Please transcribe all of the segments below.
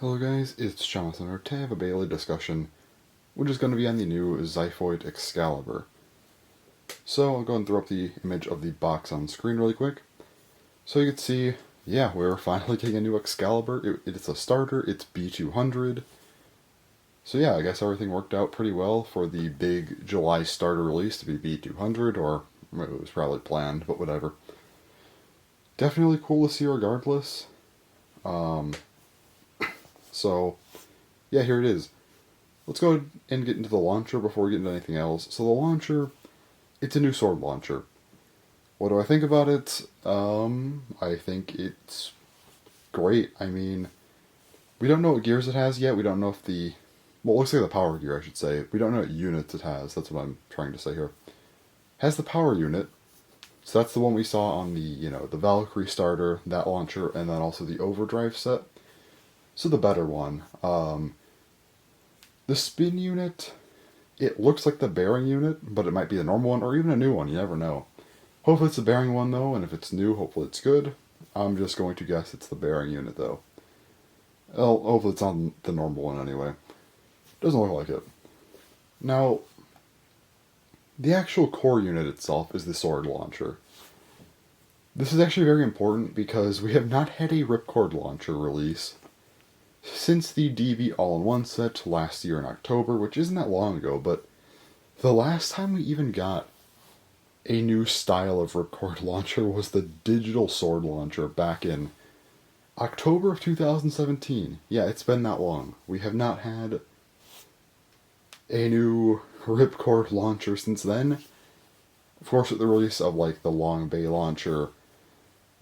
Hello guys, it's Jonathan. Today I have a Beyblade discussion, which is going to be on the new Xiphoid Xcalibur. So I'll go and throw up the image of the box on screen really quick. So you can see, yeah, we're finally getting a new Xcalibur. It's a starter, it's B200. So yeah, I guess everything worked out pretty well for the big July starter release to be B200, or it was probably planned, but whatever. Definitely cool to see regardless. So, yeah, here it is. Let's go and get into the launcher before we get into anything else. So the launcher, it's a new sword launcher. What do I think about it? I think it's great. I mean, we don't know what gears it has yet. We don't know if well, it looks like the power gear, I should say. We don't know what units it has. That's what I'm trying to say here. It has the power unit. So that's the one we saw on the Valkyrie starter, that launcher, and then also the overdrive set. So the better one. The spin unit, it looks like the bearing unit, but it might be the normal one, or even a new one, you never know. Hopefully it's the bearing one though, and if it's new, hopefully it's good. I'm just going to guess it's the bearing unit though. Well, hopefully it's not the normal one anyway. Doesn't look like it. Now, the actual core unit itself is the sword launcher. This is actually very important because we have not had a ripcord launcher release since the DB All-in-One set last year in October, which isn't that long ago, but the last time we even got a new style of ripcord launcher was the digital sword launcher back in October of 2017. Yeah, it's been that long. We have not had a new ripcord launcher since then. Of course, with the release of like the Long Bay Launcher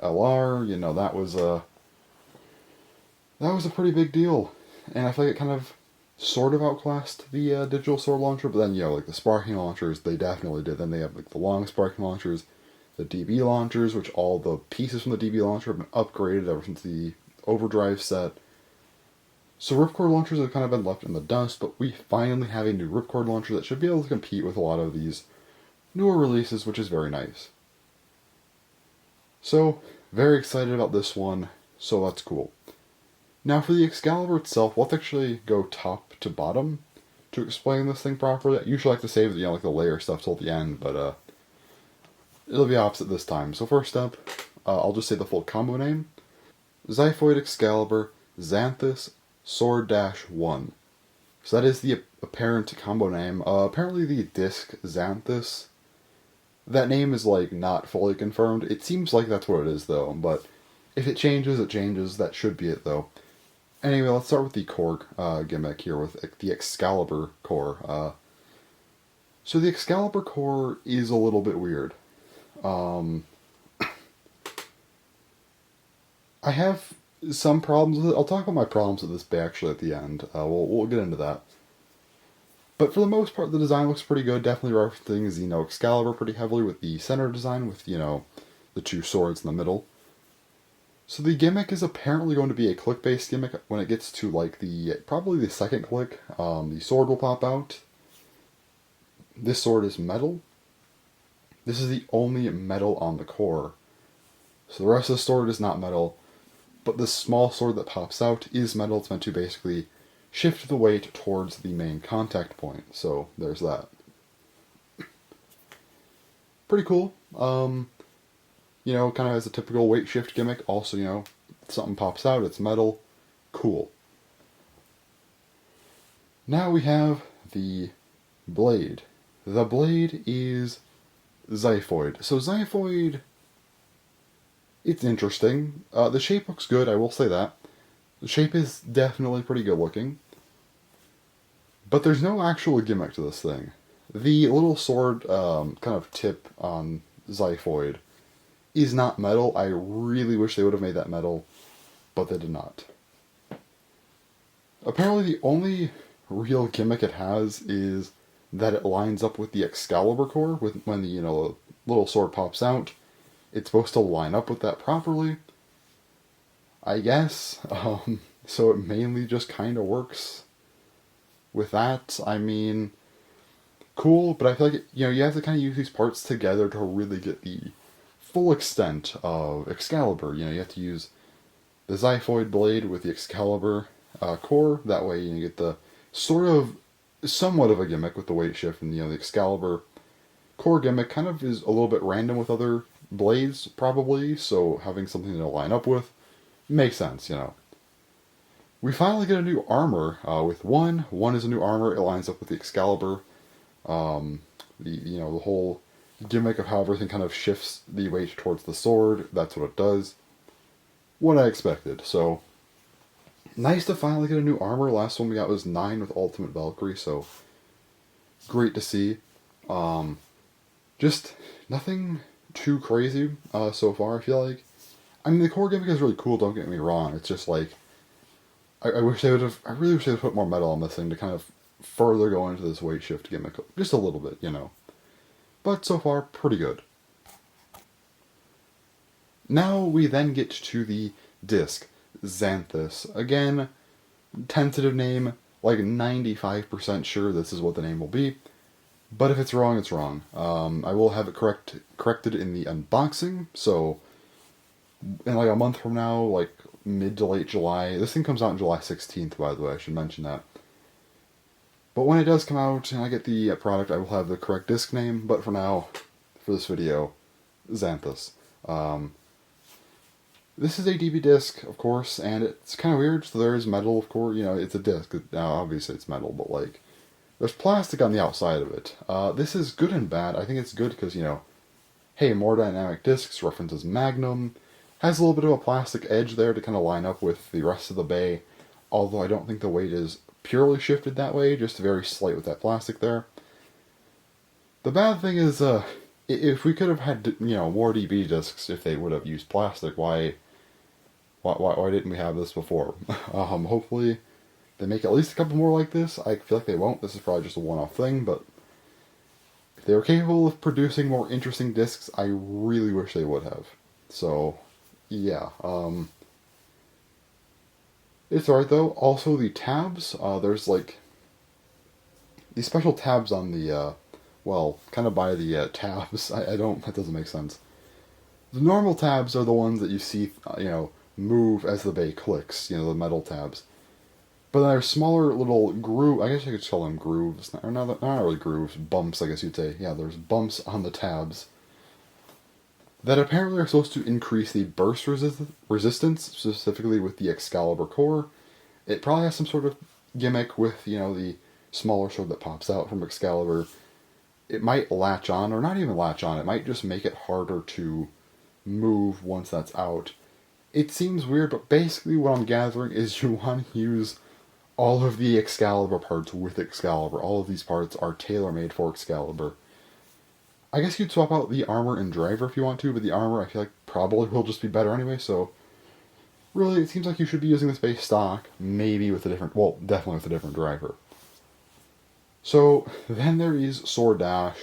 LR, that was a pretty big deal, and I feel like it kind of sort of outclassed the digital sword launcher, but then, like the sparking launchers, they definitely did. Then they have like the long sparking launchers, the DB launchers, which all the pieces from the DB launcher have been upgraded ever since the overdrive set. So ripcord launchers have kind of been left in the dust, but we finally have a new ripcord launcher that should be able to compete with a lot of these newer releases, which is very nice. So, very excited about this one, so that's cool. Now for the Xcalibur itself, we'll actually go top to bottom to explain this thing properly. I usually like to save like the layer stuff till the end, but it'll be opposite this time. So first up, I'll just say the full combo name. Xiphoid Xcalibur Xanthus Sword-1. So that is the apparent combo name. Apparently the disc Xanthus, that name is like not fully confirmed. It seems like that's what it is though, but if it changes, it changes. That should be it though. Anyway, let's start with the core gimmick here with the Xcalibur core. So the Xcalibur core is a little bit weird. I have some problems with it. I'll talk about my problems with this actually at the end. We'll get into that. But for the most part, the design looks pretty good. Definitely referencing Xcalibur pretty heavily with the center design with the two swords in the middle. So the gimmick is apparently going to be a click-based gimmick. When it gets to probably the second click, the sword will pop out. This sword is metal. This is the only metal on the core. So the rest of the sword is not metal, but this small sword that pops out is metal. It's meant to basically shift the weight towards the main contact point. So there's that. Pretty cool. Kind of has a typical weight shift gimmick. Also, something pops out, it's metal. Cool. Now we have the blade. The blade is Xiphoid. So Xiphoid, it's interesting. The shape looks good, I will say that. The shape is definitely pretty good looking. But there's no actual gimmick to this thing. The little sword kind of tip on Xiphoid is not metal. I really wish they would have made that metal, but they did not. Apparently the only real gimmick it has is that it lines up with the Xcalibur core. When the little sword pops out, it's supposed to line up with that properly, I guess. So it mainly just kind of works with that. I mean, cool, but I feel like you have to kind of use these parts together to really get the full extent of Xcalibur. You have to use the Xiphoid blade with the Xcalibur core. That way you get the sort of, somewhat of a gimmick with the weight shift, and the Excalibur core gimmick kind of is a little bit random with other blades, probably, so having something to line up with makes sense. We finally get a new armor with one. One is a new armor. It lines up with the Excalibur. The whole gimmick of how everything kind of shifts the weight towards the sword. That's what it does. What I expected. So nice to finally get a new armor. Last one we got was 9 with Ultimate Valkyrie. So great to see. Just nothing too crazy so far. I feel like. I mean, the core gimmick is really cool. Don't get me wrong. It's just like I wish they would have. I really wish they would put more metal on this thing to kind of further go into this weight shift gimmick just a little bit. But so far, pretty good. Now we then get to the disc, Xanthus. Again, tentative name, like 95% sure this is what the name will be. But if it's wrong, it's wrong. I will have it corrected in the unboxing, so in like a month from now, like mid to late July, this thing comes out on July 16th, by the way, I should mention that. But when it does come out and I get the product, I will have the correct disc name, but for now, for this video, Xanthus. This is a DB disc, of course, and it's kind of weird, so there is metal, of course, it's a disc. Now, obviously it's metal, but like, there's plastic on the outside of it. This is good and bad. I think it's good because, hey, more dynamic discs, references Magnum, has a little bit of a plastic edge there to kind of line up with the rest of the bay, although I don't think the weight is purely shifted that way, just very slight with that plastic there. The bad thing is, if we could have had, more DB discs, if they would have used plastic, why didn't we have this before? Hopefully they make at least a couple more like this. I feel like they won't. This is probably just a one-off thing, but if they were capable of producing more interesting discs, I really wish they would have. So, yeah. It's alright though. Also, the tabs, there's like these special tabs on the, kind of by the tabs. That doesn't make sense. The normal tabs are the ones that you see, move as the bay clicks, the metal tabs. But then there's smaller little groove, I guess I could just call them grooves, or not really grooves, bumps, I guess you'd say. Yeah, there's bumps on the tabs that apparently are supposed to increase the burst resistance, specifically with the Excalibur core. It probably has some sort of gimmick with, the smaller sword that pops out from Excalibur. It might latch on, or not even latch on, it might just make it harder to move once that's out. It seems weird, but basically what I'm gathering is you want to use all of the Excalibur parts with Excalibur. All of these parts are tailor-made for Excalibur. I guess you'd swap out the armor and driver if you want to, but the armor I feel like probably will just be better anyway, so really it seems like you should be using this base stock, maybe with a different, definitely with a different driver. So, then there is Sword Dash.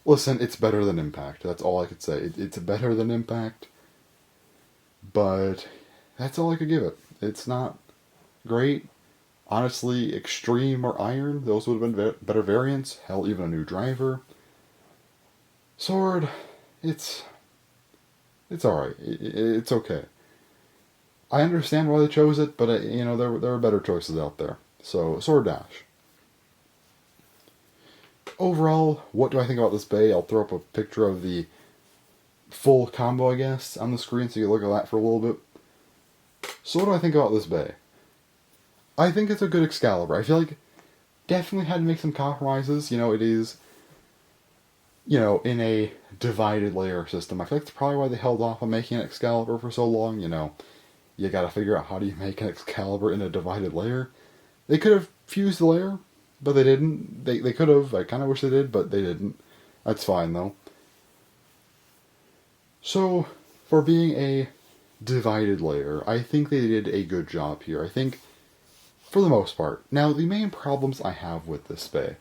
Listen, it's better than Impact, that's all I could say. It's better than Impact, but that's all I could give it. It's not great. Honestly, Extreme or Iron, those would have been better variants. Hell, even a new driver. Sword, it's alright. It's okay. I understand why they chose it, but there are better choices out there. So, Sword Dash. Overall, what do I think about this bay? I'll throw up a picture of the full combo, I guess, on the screen so you can look at that for a little bit. So what do I think about this bay? I think it's a good Excalibur. I feel like definitely had to make some compromises. It is, in a divided layer system. I feel like that's probably why they held off on making an Excalibur for so long. You gotta figure out how do you make an Excalibur in a divided layer. They could have fused the layer, but they didn't. They could have. I kind of wish they did, but they didn't. That's fine, though. So, for being a divided layer, I think they did a good job here. I think, for the most part. Now, the main problems I have with this bay.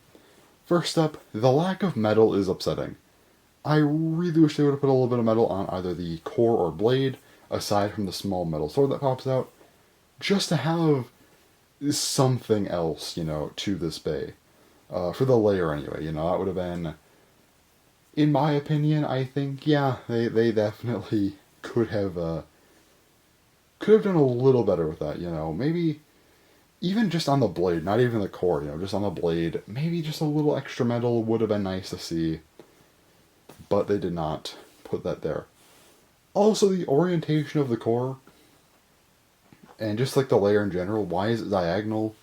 First up, the lack of metal is upsetting. I really wish they would have put a little bit of metal on either the core or blade, aside from the small metal sword that pops out, just to have something else, to this bay. For the layer anyway, that would have been, in my opinion, I think, yeah, they definitely could have could have done a little better with that, you know. Maybe even just on the blade, not even the core, you know, just on the blade. Maybe just a little extra metal would have been nice to see. But they did not put that there. Also, the orientation of the core, and just like the layer in general, why is it diagonal?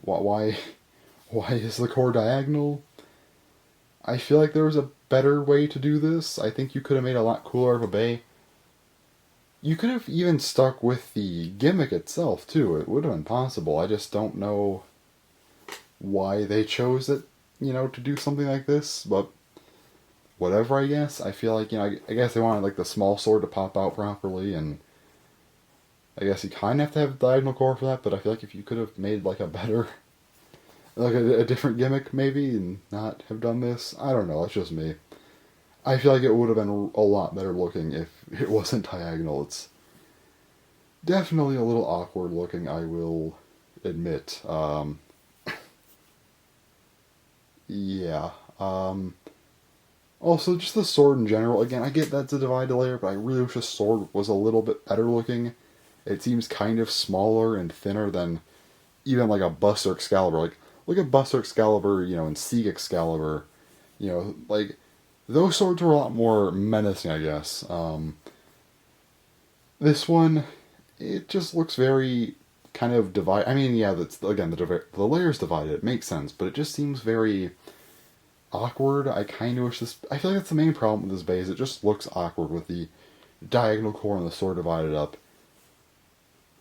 Why, why is the core diagonal? I feel like there was a better way to do this. I think you could have made a lot cooler of a bay. You could have even stuck with the gimmick itself, too. It would have been possible. I just don't know why they chose it, you know, to do something like this, but whatever, I guess. I feel like, you know, I guess they wanted, like, the small sword to pop out properly, and I guess you kind of have to have a diagonal core for that, but I feel like if you could have made, like, a better, like, a different gimmick, maybe, and not have done this, I don't know, that's just me. I feel like it would have been a lot better looking if it wasn't diagonal. It's definitely a little awkward looking, I will admit. Yeah. Also, just the sword in general. Again, I get that's a divided layer, but I really wish the sword was a little bit better looking. It seems kind of smaller and thinner than even like a Buster Excalibur. Like, look at Buster Excalibur, you know, and Sieg Excalibur. You know, like, those swords were a lot more menacing, I guess. This one, it just looks very kind of divided. I mean, yeah, that's again the layers divided. It makes sense, but it just seems very awkward. I kind of wish this. I feel like that's the main problem with this base. It just looks awkward with the diagonal core and the sword divided up.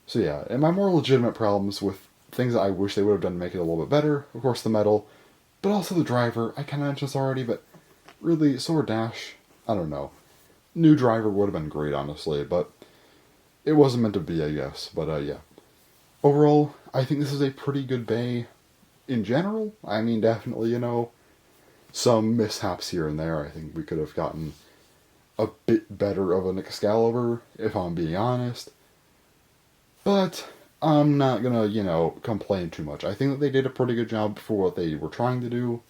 So yeah, and my more legitimate problems with things that I wish they would have done to make it a little bit better. Of course, the metal, but also the driver. I kind of mentioned this already, but really, Sword Dash, I don't know. New driver would have been great, honestly, but it wasn't meant to be, I guess. But yeah. Overall, I think this is a pretty good bay in general. I mean, definitely, you know, some mishaps here and there. I think we could have gotten a bit better of an Excalibur, if I'm being honest. But I'm not gonna, you know, complain too much. I think that they did a pretty good job for what they were trying to do.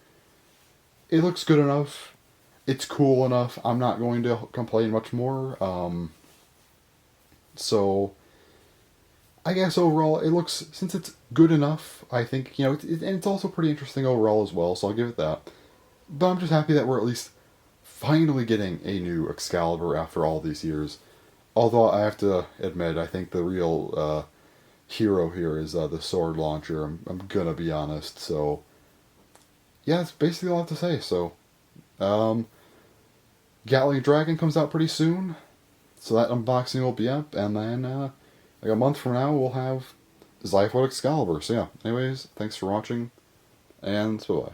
It looks good enough. It's cool enough. I'm not going to complain much more. So, I guess overall, it looks, since it's good enough, I think, you know, and it's also pretty interesting overall as well, so I'll give it that. But I'm just happy that we're at least finally getting a new Excalibur after all these years. Although I have to admit, I think the real hero here is the sword launcher. I'm gonna be honest. So, yeah, that's basically all I have to say. So, Gatling Dragon comes out pretty soon. So that unboxing will be up. And then, like a month from now, we'll have Xiphoid Excalibur. So yeah, anyways, thanks for watching. And bye-bye.